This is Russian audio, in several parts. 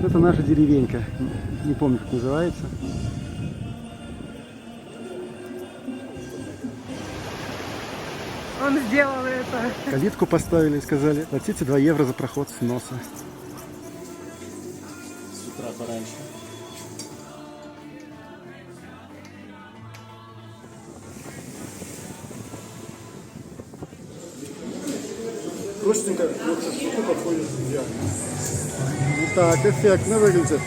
Это наша деревенька. Не помню, как называется. Он сделал это. Калитку поставили и сказали, платите 2 евро за проход с носа. С утра пораньше. Простенько, вот штука подходит идеально. Вот так, эффектно выглядит.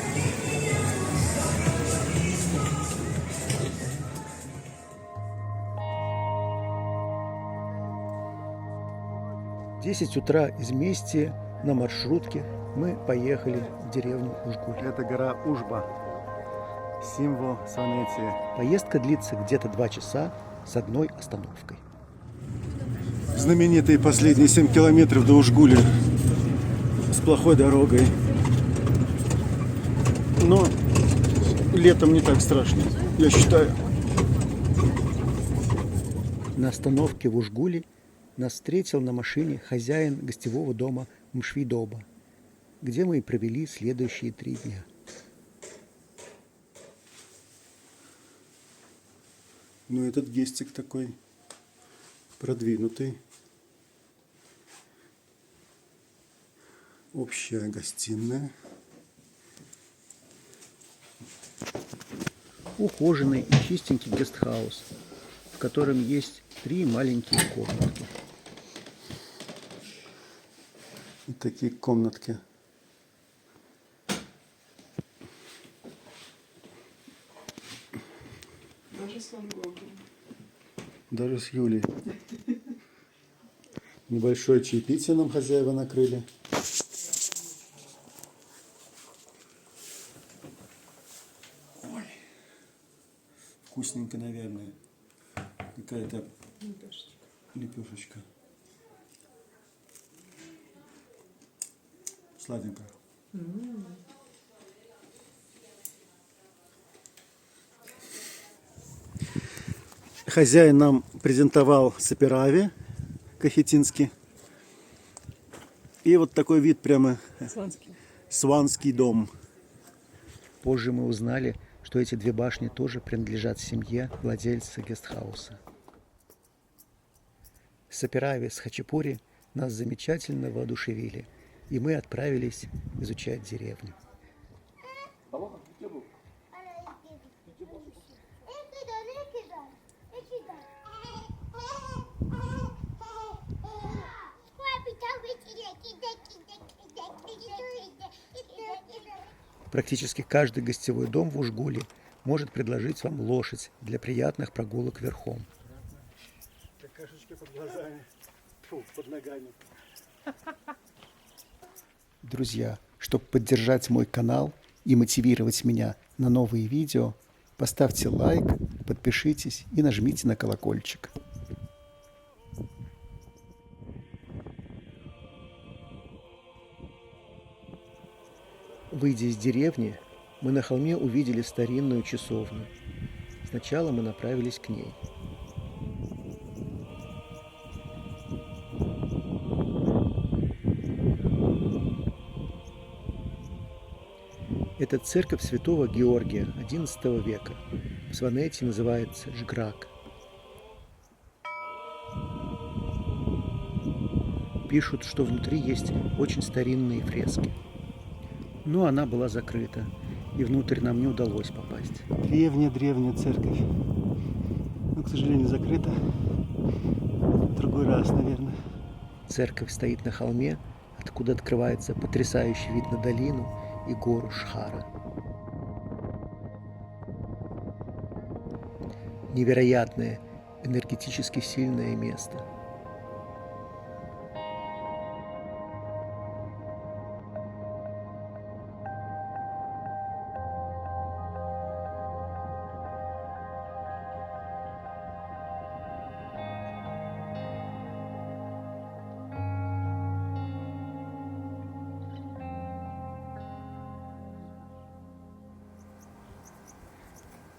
В 10 утра из Мести на маршрутке мы поехали в деревню Ужгуль. Это гора Ужба, символ Сванетии. Поездка длится где-то 2 часа с одной остановкой. Знаменитые последние 7 километров до Ужгули с плохой дорогой. Но летом не так страшно, я считаю. На остановке в Ужгуле нас встретил на машине хозяин гостевого дома Мшвидоба, где мы и провели следующие 3 дня. Ну, этот гестик такой продвинутый. Общая гостиная. Ухоженный и чистенький гестхаус, в котором есть 3 маленькие комнатки. Вот такие комнатки. Даже с Ван Гогом. Даже с Юлей. Небольшое чаепитие нам хозяева накрыли. Ой. Вкусненько, наверное. Какая-то лепешечка. Сладенько. Хозяин нам презентовал саперави кахетинский. И вот такой вид прямо сванский дом. Позже мы узнали, что эти 2 башни тоже принадлежат семье владельца гестхауса. Саперави с Хачапури нас замечательно воодушевили, и мы отправились изучать деревню. Практически каждый гостевой дом в Ужгуле может предложить вам лошадь для приятных прогулок верхом. Какашечки под глазами, под ногами. Друзья, чтобы поддержать мой канал и мотивировать меня на новые видео, поставьте лайк, подпишитесь и нажмите на колокольчик. Выйдя из деревни, мы на холме увидели старинную часовню. Сначала мы направились к ней. Это церковь святого Георгия XI века. В Сванетии называется Жграк. Пишут, что внутри есть очень старинные фрески. Но она была закрыта, и внутрь нам не удалось попасть. Древняя церковь. Но, к сожалению, закрыта. В другой раз, наверное. Церковь стоит на холме, откуда открывается потрясающий вид на долину и гору Шхара. Невероятное, энергетически сильное место.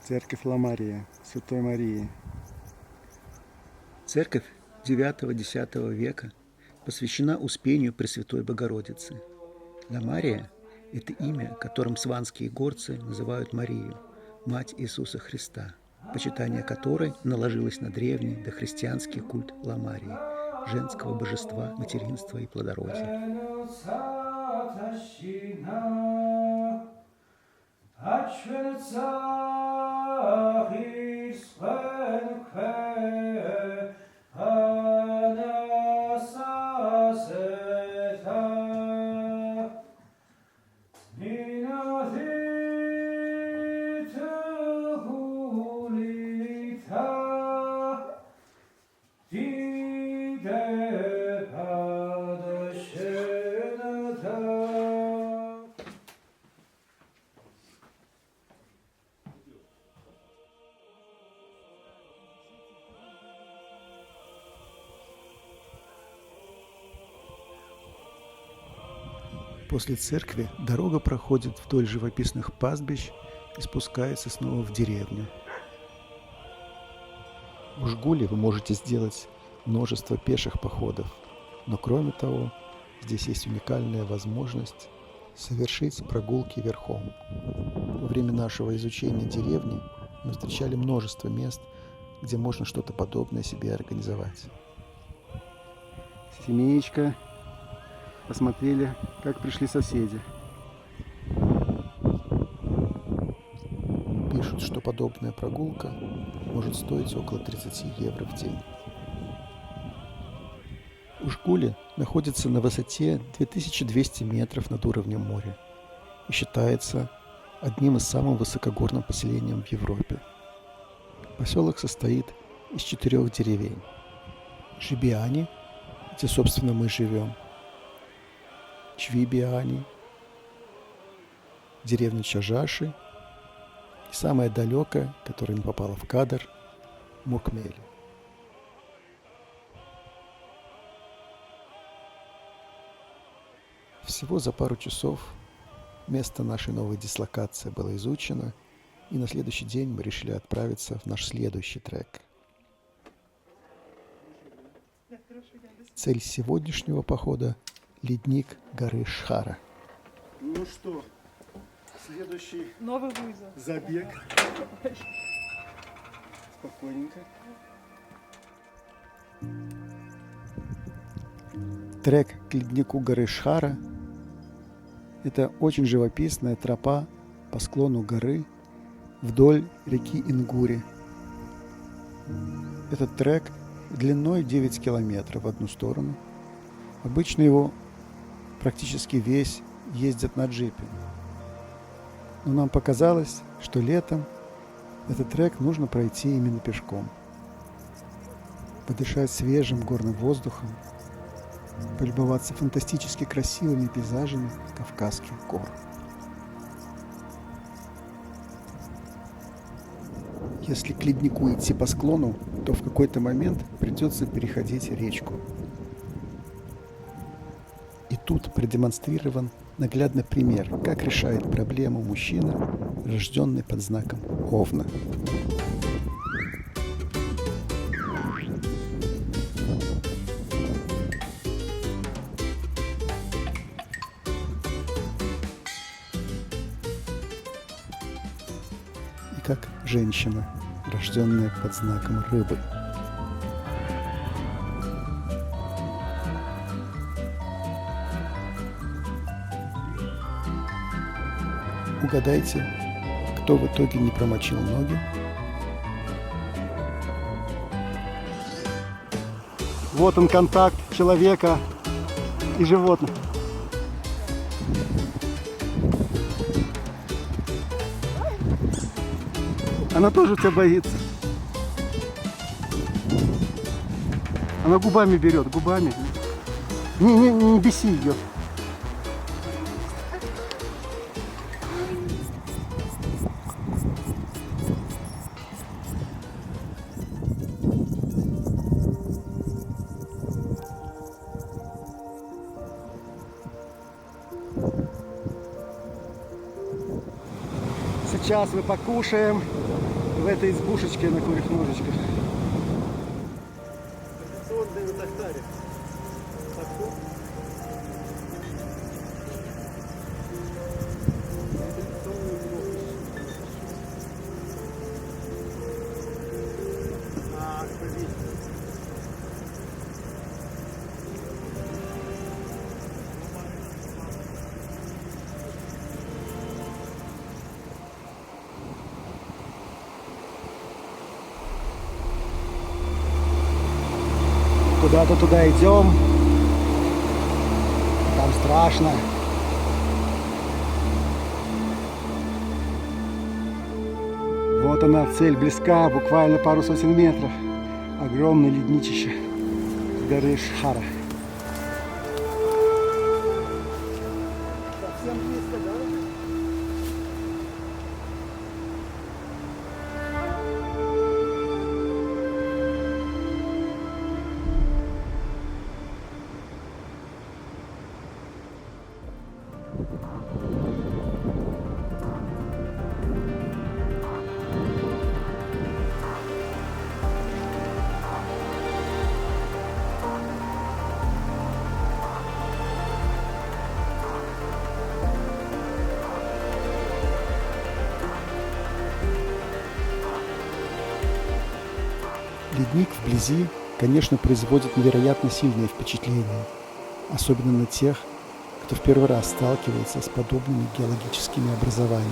Церковь Ла-Мария, Святой Марии. Церковь IX-X века посвящена Успению Пресвятой Богородицы. Ла-Мария Это имя, которым сванские горцы называют Марию, мать Иисуса Христа, почитание которой наложилось на древний дохристианский культ Ламарии, женского божества материнства и плодородия. После церкви дорога проходит вдоль живописных пастбищ и спускается снова в деревню. В Ужгуле вы можете сделать множество пеших походов, но кроме того, здесь есть уникальная возможность совершить прогулки верхом. Во время нашего изучения деревни мы встречали множество мест, где можно что-то подобное себе организовать. Семеечка. Посмотрели, как пришли соседи. Пишут, что подобная прогулка может стоить около 30 евро в день. Ужгуле находится на высоте 2200 метров над уровнем моря и считается одним из самых высокогорных поселений в Европе. Поселок состоит из 4 деревень. Жибиани, где, собственно, мы живем, Чвибиани, деревня Чажаши и самая далекая, которая не попала в кадр, Муркмели. Всего за пару часов место нашей новой дислокации было изучено, и на следующий день мы решили отправиться в наш следующий трек. Цель сегодняшнего похода – ледник горы Шхара. Ну что, следующий новый вызов. Забег. Спокойненько. Трек к леднику горы Шхара – это очень живописная тропа по склону горы вдоль реки Ингури. Этот трек длиной 9 километров в одну сторону. Обычно его практически весь ездят на джипе. Но нам показалось, что летом этот трек нужно пройти именно пешком. Подышать свежим горным воздухом, полюбоваться фантастически красивыми пейзажами Кавказских гор. Если к леднику идти по склону, то в какой-то момент придется переходить речку. И тут продемонстрирован наглядный пример, как решает проблему мужчина, рожденный под знаком Овна. И как женщина, рожденная под знаком Рыбы. Угадайте, кто в итоге не промочил ноги? Вот он, контакт человека и животных. Она тоже тебя боится. Она губами берет, губами. Не беси ее. Сейчас мы покушаем в этой избушечке на курьих ножичках. Традиционные в Тахтаре. Куда-то туда идем. Там страшно. Вот она, цель близка, буквально пару сотен метров. Огромное ледничище горы Шхара. Совсем близко, да? Ледник вблизи, конечно, производит невероятно сильное впечатление, особенно на тех, кто в первый раз сталкивается с подобными геологическими образованиями.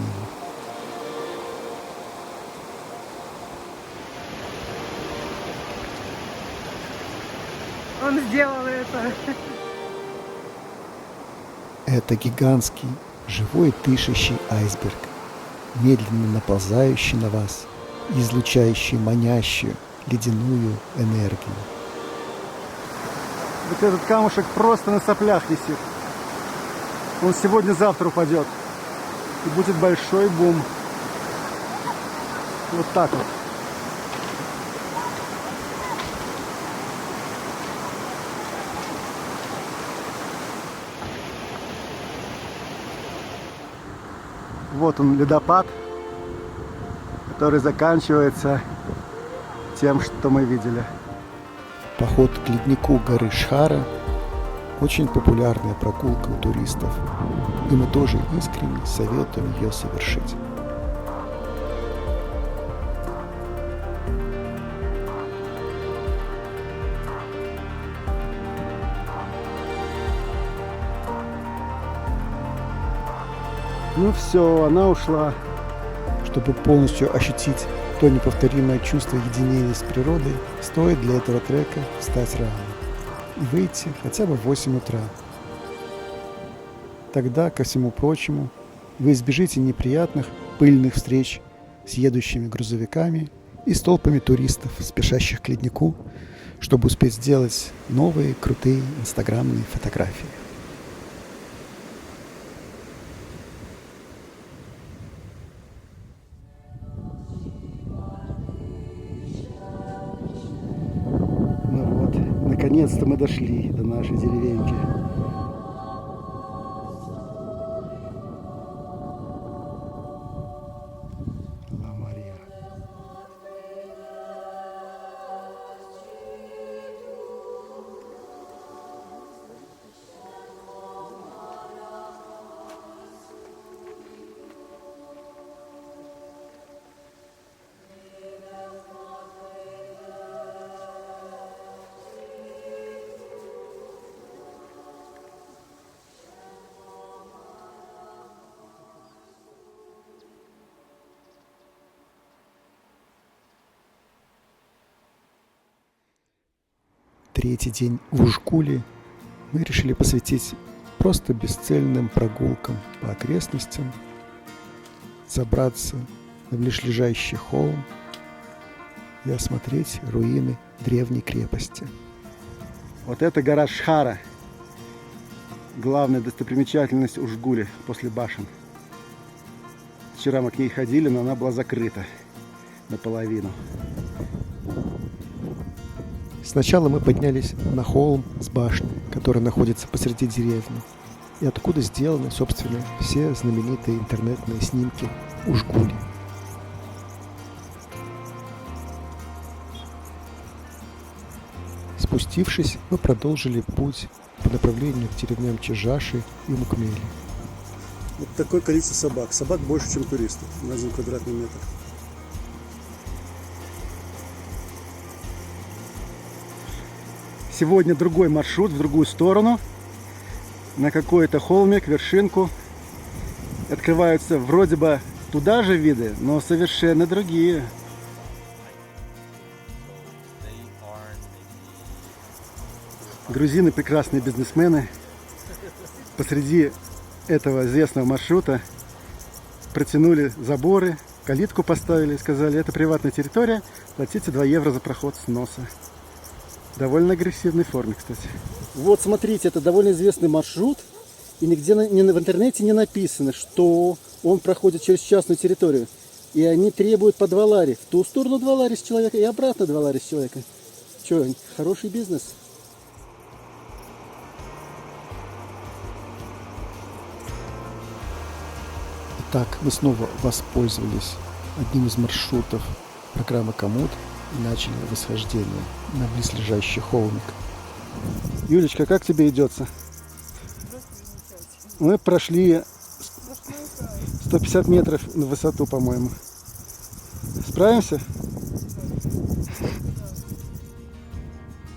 Он сделал это. Это гигантский, живой дышащий айсберг, медленно наползающий на вас и излучающий манящую ледяную энергию. Вот этот камушек просто на соплях висит. Он сегодня-завтра упадет. И будет большой бум. Вот так вот. Вот он, ледопад, который заканчивается тем, что мы видели. Поход к леднику горы Шхара – очень популярная прогулка у туристов, и мы тоже искренне советуем ее совершить. Ну все, она ушла. Чтобы полностью ощутить то неповторимое чувство единения с природой, стоит для этого трека встать рано и выйти хотя бы в 8 утра. Тогда, ко всему прочему, вы избежите неприятных пыльных встреч с едущими грузовиками и с толпами туристов, спешащих к леднику, чтобы успеть сделать новые крутые инстаграмные фотографии. Наконец-то мы дошли до нашей деревеньки. Ла-Мария. Третий день в Ужгуле мы решили посвятить просто бесцельным прогулкам по окрестностям, забраться на близлежащий холм и осмотреть руины древней крепости. Вот это гора Шхара, главная достопримечательность Ужгули после башен. Вчера мы к ней ходили, но она была закрыта наполовину. Сначала мы поднялись на холм с башней, который находится посреди деревни, и откуда сделаны, собственно, все знаменитые интернетные снимки Ужгули. Спустившись, мы продолжили путь по направлению к деревням Чижаши и Мукмели. Вот такое количество собак. Собак больше, чем туристов на 1 квадратный метр. Сегодня другой маршрут в другую сторону, на какой-то холмик, вершинку. Открываются вроде бы туда же виды, но совершенно другие. Грузины прекрасные бизнесмены. Посреди этого известного маршрута протянули заборы, калитку поставили и сказали, это приватная территория, платите 2 евро за проход с носа. Довольно агрессивной форме, кстати. Вот смотрите, это довольно известный маршрут. И нигде в интернете не написано, что он проходит через частную территорию. И они требуют по 2 лари. В ту сторону 2 лари с человека и обратно 2 лари с человека. Че, хороший бизнес. Итак, мы снова воспользовались одним из маршрутов программы «Коммут» и начали восхождение на близлежащий холмик. Юлечка, как тебе идется? Мы прошли 150 метров в высоту, по-моему. Справимся?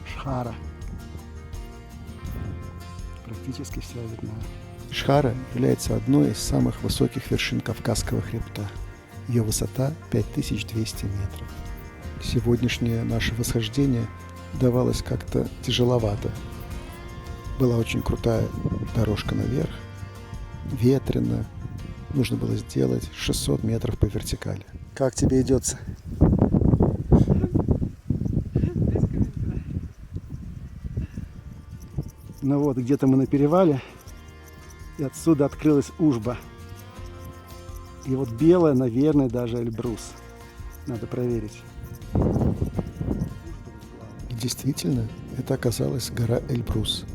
Шхара. Практически вся видна. Шхара является одной из самых высоких вершин Кавказского хребта. Ее высота 5200 метров. Сегодняшнее наше восхождение давалось как-то тяжеловато. Была очень крутая дорожка наверх, ветрено. Нужно было сделать 600 метров по вертикали. Как тебе идется? Ну вот, где-то мы на перевале, и отсюда открылась Ужба. И вот белая, наверное, даже Эльбрус. Надо проверить. И действительно, это оказалась гора Эльбрус.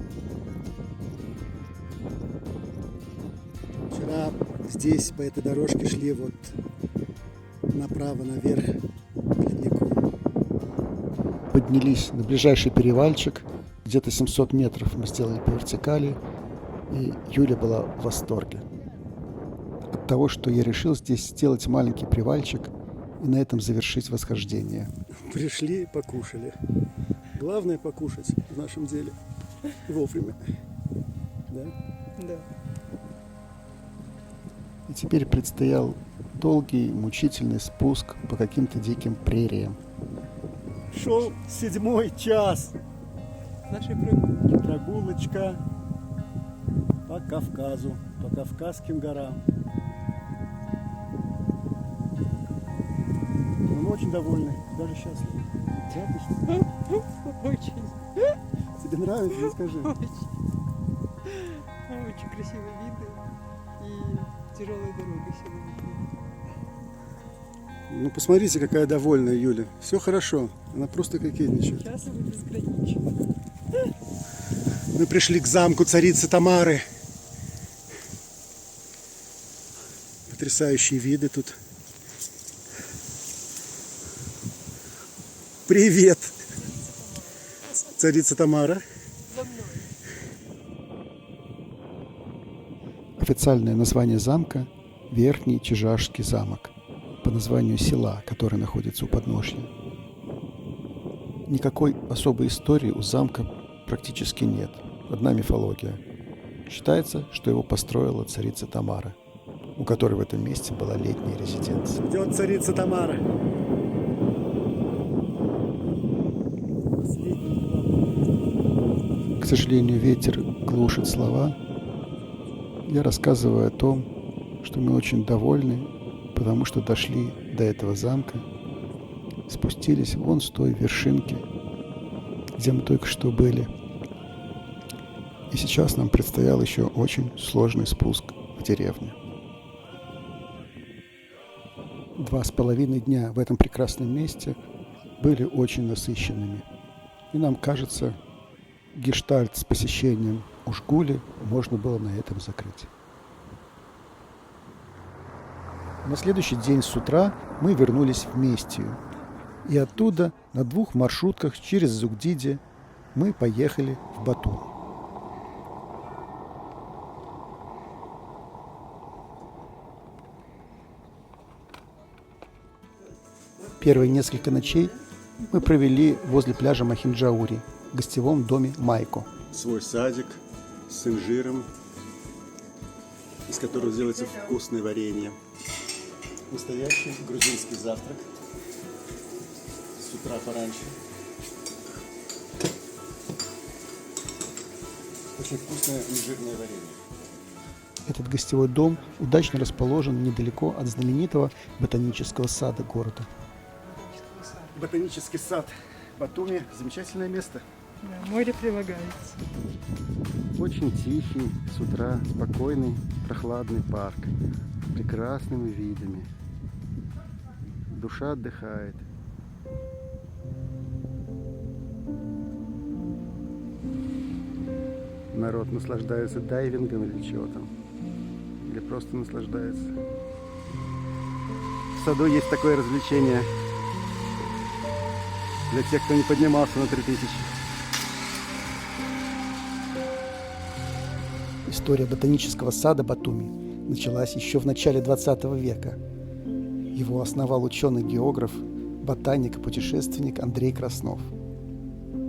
Вчера здесь по этой дорожке шли вот направо наверх к леднику. Поднялись на ближайший перевальчик. Где-то 700 метров мы сделали по вертикали. И Юля была в восторге от того, что я решил здесь сделать маленький привальчик и на этом завершить восхождение. Пришли, покушали. Главное покушать в нашем деле вовремя. Да? Да. И теперь предстоял долгий, мучительный спуск по каким-то диким прериям. Шел 7-й час. Нашей прогулки. Прогулочка по Кавказу, по Кавказским горам. Мы очень довольны, даже счастливы. Очень. Тебе нравится? Скажи. Очень красивые виды и тяжелая дорога сегодня. Ну, посмотрите, какая довольная Юля. Все хорошо, она просто кокетничает. Счастлива безгранично. Мы пришли к замку царицы Тамары. Потрясающие виды тут. Привет, царица Тамара. За мной. Официальное название замка – Верхний Чижашский замок, по названию села, которое находится у подножья. Никакой особой истории у замка практически нет. Одна мифология. Считается, что его построила царица Тамара, у которой в этом месте была летняя резиденция. Идет царица Тамара. К сожалению, ветер глушит слова. Я рассказываю о том, что мы очень довольны, потому что дошли до этого замка, спустились вон с той вершинки, где мы только что были. И сейчас нам предстоял еще очень сложный спуск в деревню. 2,5 дня в этом прекрасном месте были очень насыщенными. И нам кажется, гештальт с посещением Ужгули можно было на этом закрыть. На следующий день с утра мы вернулись в Местию. И оттуда на 2 маршрутках через Зугдиди мы поехали в Батум. Первые несколько ночей мы провели возле пляжа Махинджаури, в гостевом доме Майко. Свой садик с инжиром, из которого делается вкусное варенье. Настоящий грузинский завтрак с утра пораньше. Очень вкусное нежирное варенье. Этот гостевой дом удачно расположен недалеко от знаменитого ботанического сада города. Ботанический сад Батуми. Замечательное место. Да, море прилагается. Очень тихий, с утра спокойный, прохладный парк. С прекрасными видами. Душа отдыхает. Народ наслаждается дайвингом или чего там. Или просто наслаждается. В саду есть такое развлечение для тех, кто не поднимался на 3000. История ботанического сада Батуми началась еще в начале 20 века. Его основал ученый-географ, ботаник и путешественник Андрей Краснов.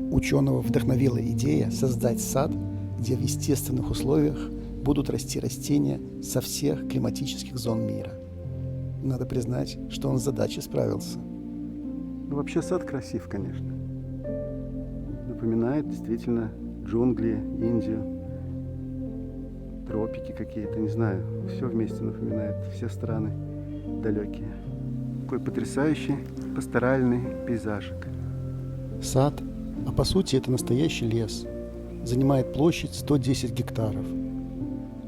Ученого вдохновила идея создать сад, где в естественных условиях будут расти растения со всех климатических зон мира. Надо признать, что он с задачей справился. Ну, вообще сад красив, конечно. Напоминает действительно джунгли, Индию, тропики какие-то, не знаю. Все вместе напоминает, все страны далекие. Такой потрясающий пасторальный пейзажик. Сад, а по сути это настоящий лес, занимает площадь 110 гектаров.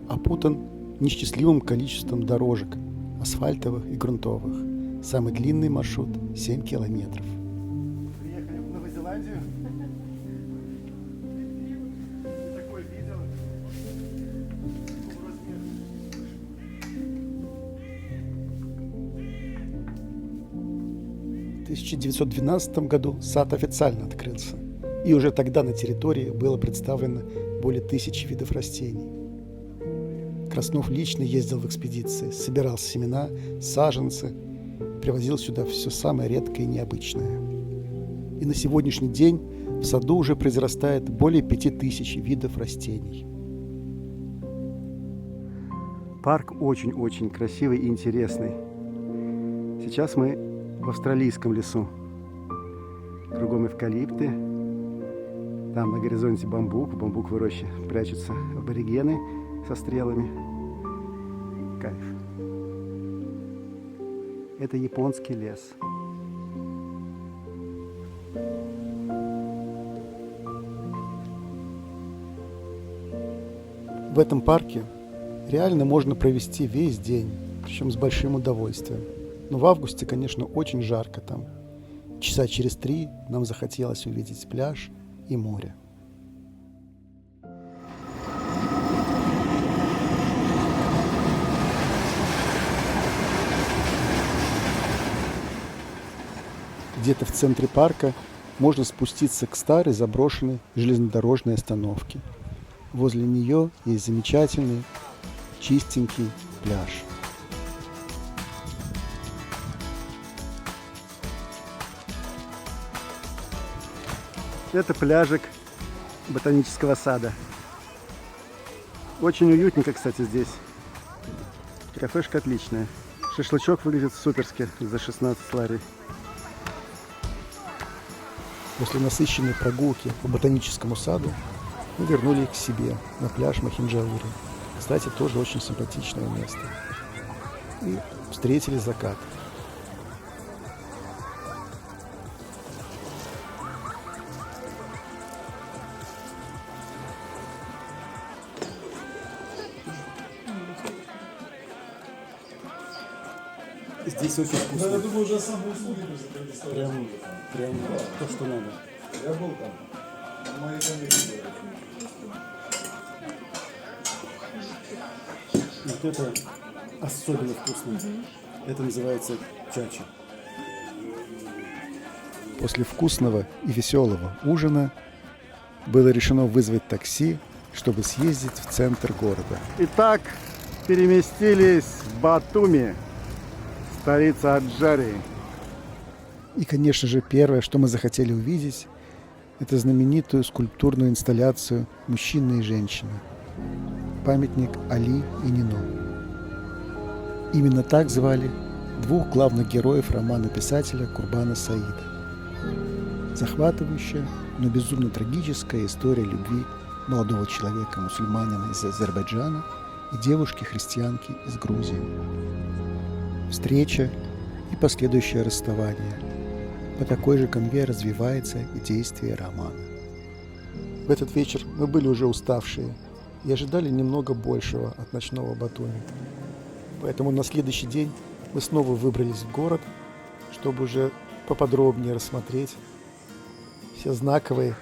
Опутан несчастливым количеством дорожек, асфальтовых и грунтовых. Самый длинный маршрут – 7 километров. Приехали в Новую Зеландию. Такой видел. В 1912 году сад официально открылся, и уже тогда на территории было представлено более 1000 видов растений. Краснов лично ездил в экспедиции, собирал семена, саженцы, привозил сюда все самое редкое и необычное. И на сегодняшний день в саду уже произрастает более 5000 видов растений. Парк очень-очень красивый и интересный. Сейчас мы в австралийском лесу. Кругом эвкалипты. Там на горизонте бамбук. В бамбуковой роще прячутся аборигены со стрелами. Кайф. Это японский лес. В этом парке реально можно провести весь день, причем с большим удовольствием. Но в августе, конечно, очень жарко там. Часа через 3 нам захотелось увидеть пляж и море. Где-то в центре парка можно спуститься к старой заброшенной железнодорожной остановке. Возле нее есть замечательный, чистенький пляж. Это пляжик ботанического сада. Очень уютненько, кстати, здесь. Кафешка отличная. Шашлычок выглядит суперски за 16 лари. После насыщенной прогулки по ботаническому саду мы вернулись к себе на пляж Махинджаури. Кстати, тоже очень симпатичное место. И встретили закат. Здесь очень вкусно. Я думаю, уже самые услуги предоставляют. Прям то, что надо. Я был там. На моей камере. Вот это особенно вкусно. Это называется чачи. После вкусного и веселого ужина было решено вызвать такси, чтобы съездить в центр города. Итак, переместились в Батуми, столица Аджарии. И, конечно же, первое, что мы захотели увидеть, это знаменитую скульптурную инсталляцию «Мужчина и женщина». Памятник Али и Нино. Именно так звали двух главных героев романа писателя Курбана Саида. Захватывающая, но безумно трагическая история любви молодого человека, мусульманина из Азербайджана, и девушки-христианки из Грузии. Встреча и последующее расставание. По такой же конве развивается и действие романа. В этот вечер мы были уже уставшие и ожидали немного большего от ночного Батуми. Поэтому на следующий день мы снова выбрались в город, чтобы уже поподробнее рассмотреть все знаковые,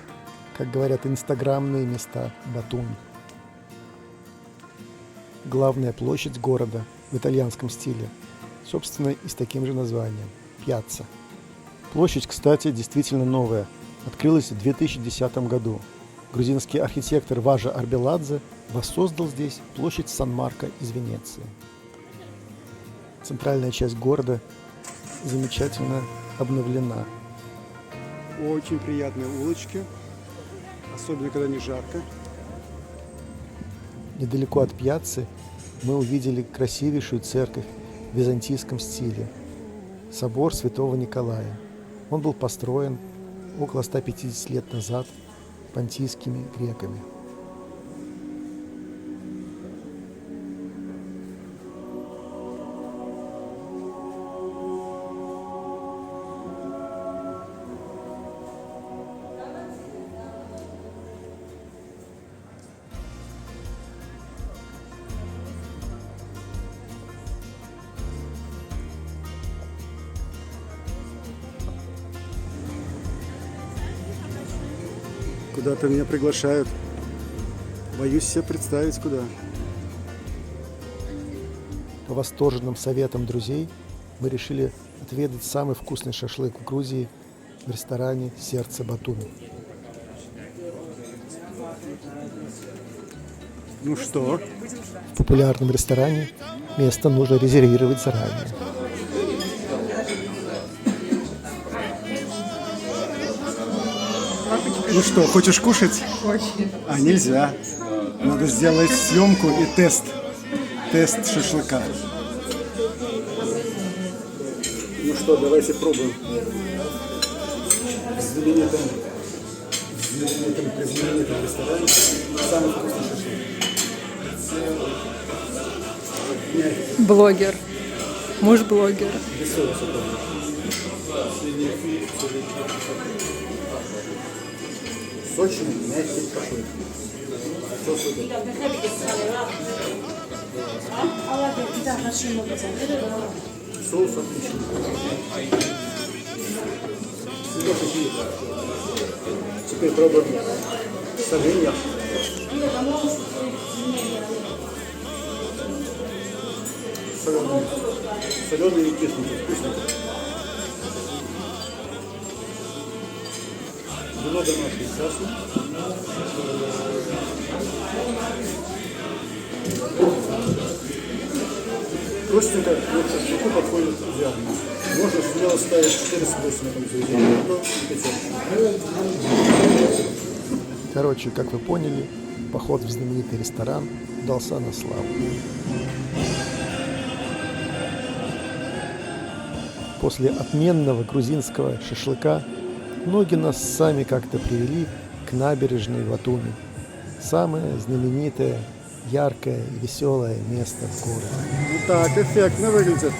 как говорят, инстаграмные места Батуми. Главная площадь города в итальянском стиле, собственно, и с таким же названием – Пьяцца. Площадь, кстати, действительно новая, открылась в 2010 году. Грузинский архитектор Важа Арбеладзе воссоздал здесь площадь Сан-Марко из Венеции. Центральная часть города замечательно обновлена. Очень приятные улочки, особенно когда не жарко. Недалеко от Пьяцца мы увидели красивейшую церковь в византийском стиле – собор Святого Николая. Он был построен около 150 лет назад понтийскими греками. Куда-то меня приглашают. Боюсь себе представить, куда. По восторженным советам друзей мы решили отведать самый вкусный шашлык в Грузии в ресторане «Сердце Батуми». Ну что? В популярном ресторане место нужно резервировать заранее. Ну что, хочешь кушать? Очень. А, нельзя. Надо сделать съемку и тест. Тест шашлыка. Ну что, давайте пробуем. В знаменитом ресторане самый вкусный шашлык. Блогер. Муж блогер. Без соуса, правда. Сочный, мягкий шашлык. Все супер. Соус отличный. Теперь пробуем соленья. Соленые и кисленькие, вкусненькие. Вино домашнее красное. Простенько, вот шашлыку подходит идеально. Можно смело ставить 4 с 8 на заведение, но пятерку. Короче, как вы поняли, поход в знаменитый ресторан удался на славу. После отменного грузинского шашлыка ноги нас сами как-то привели к набережной Батуми. Самое знаменитое, яркое и веселое место в городе. Ну так, эффектно выглядит.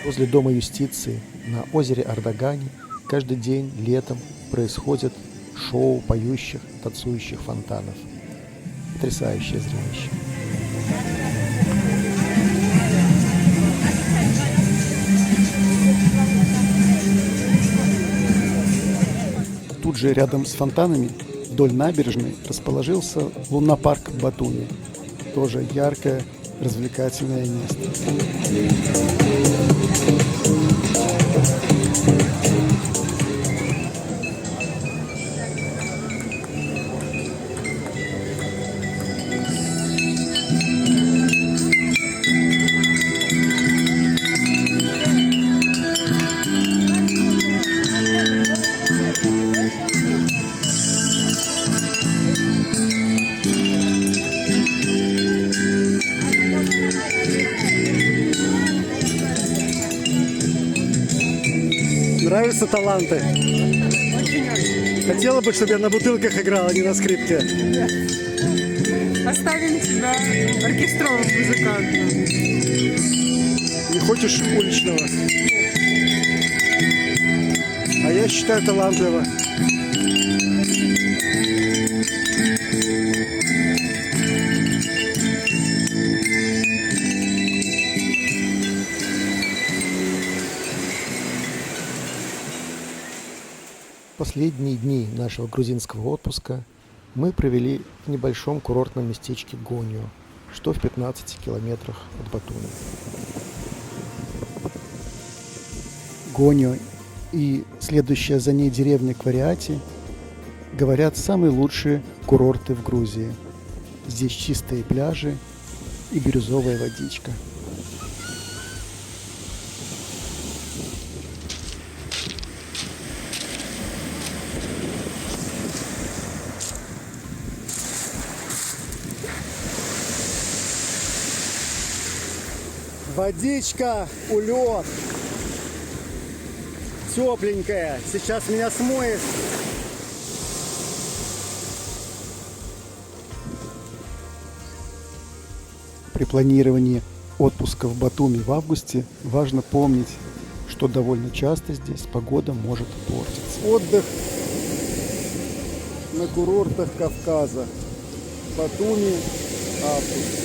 Возле Дома юстиции на озере Ардагани каждый день летом происходит шоу поющих, танцующих фонтанов. Потрясающее зрелище. Тут же рядом с фонтанами вдоль набережной расположился лунопарк в Батуми. Тоже яркое, развлекательное место. Нравятся таланты? Очень-очень. Хотела бы, чтобы я на бутылках играл, а не на скрипке. Оставим тебя оркестровым музыкантом. Не хочешь уличного? А я считаю талантливо. Последние дни нашего грузинского отпуска мы провели в небольшом курортном местечке Гоньо, что в 15 километрах от Батуми. Гоньо и следующая за ней деревня Квариати, говорят, самые лучшие курорты в Грузии. Здесь чистые пляжи и бирюзовая водичка. Водичка, улет. Тепленькая. Сейчас меня смоет. При планировании отпуска в Батуми в августе важно помнить, что довольно часто здесь погода может портиться. Отдых на курортах Кавказа. Батуми, август.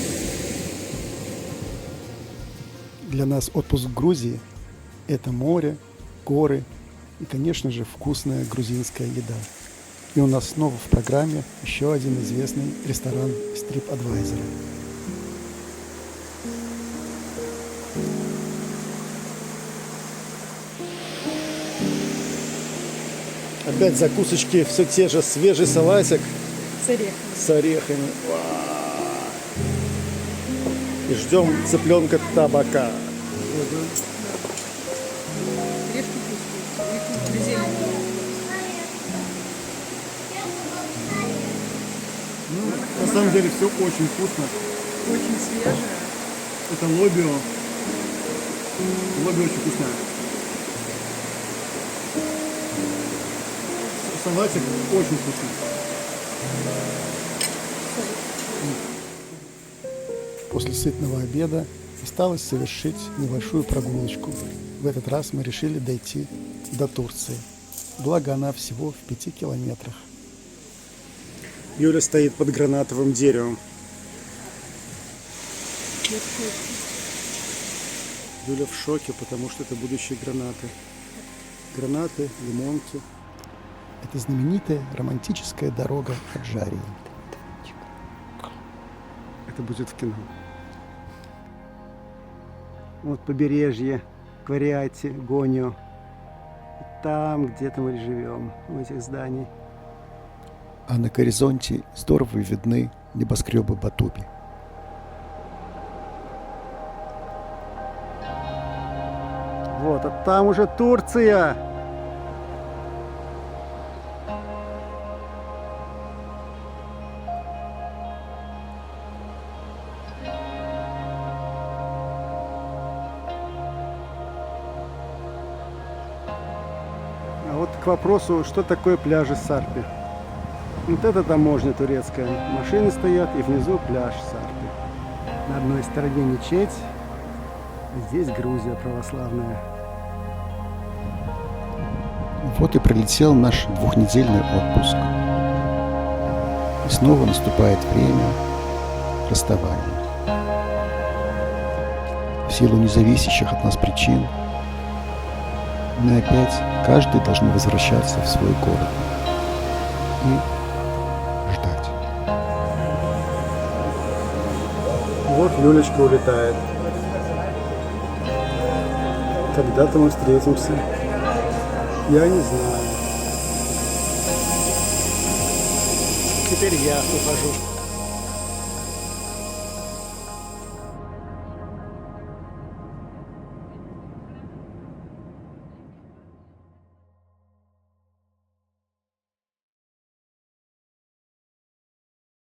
Для нас отпуск в Грузии – это море, горы и, конечно же, вкусная грузинская еда. И у нас снова в программе еще один известный ресторан с TripAdvisor. Опять закусочки, все те же, свежий салатик С орехом. с орехами. И ждем цыпленка табака. Орешки вкусные. Их зелень. На самом деле все очень вкусно. Очень свежая. Это лобио. Лобио очень вкусное. Салатик очень вкусный. После сытного обеда осталось совершить небольшую прогулочку. В этот раз мы решили дойти до Турции. Благо она всего в 5 километрах. Юля стоит под гранатовым деревом. Юля в шоке, потому что это будущие гранаты. Гранаты, лимонки. Это знаменитая романтическая дорога Аджарии. Это будет в кино. Вот побережье, Квариати, Гоньо. Там где-то мы живем, в этих зданиях. А на горизонте здорово видны небоскребы Батуми. Вот, а там уже Турция. А вот к вопросу, что такое пляжи Сарпи. Вот это таможня турецкая. Машины стоят, и внизу пляж Сарпи. На одной стороне мечеть, а здесь Грузия православная. Вот и пролетел наш двухнедельный отпуск. И снова наступает время расставания. В силу независящих от нас причин мы опять, каждый, должны возвращаться в свой город и ждать. Вот Люлечка улетает. Когда-то мы встретимся. Я не знаю. Теперь я ухожу.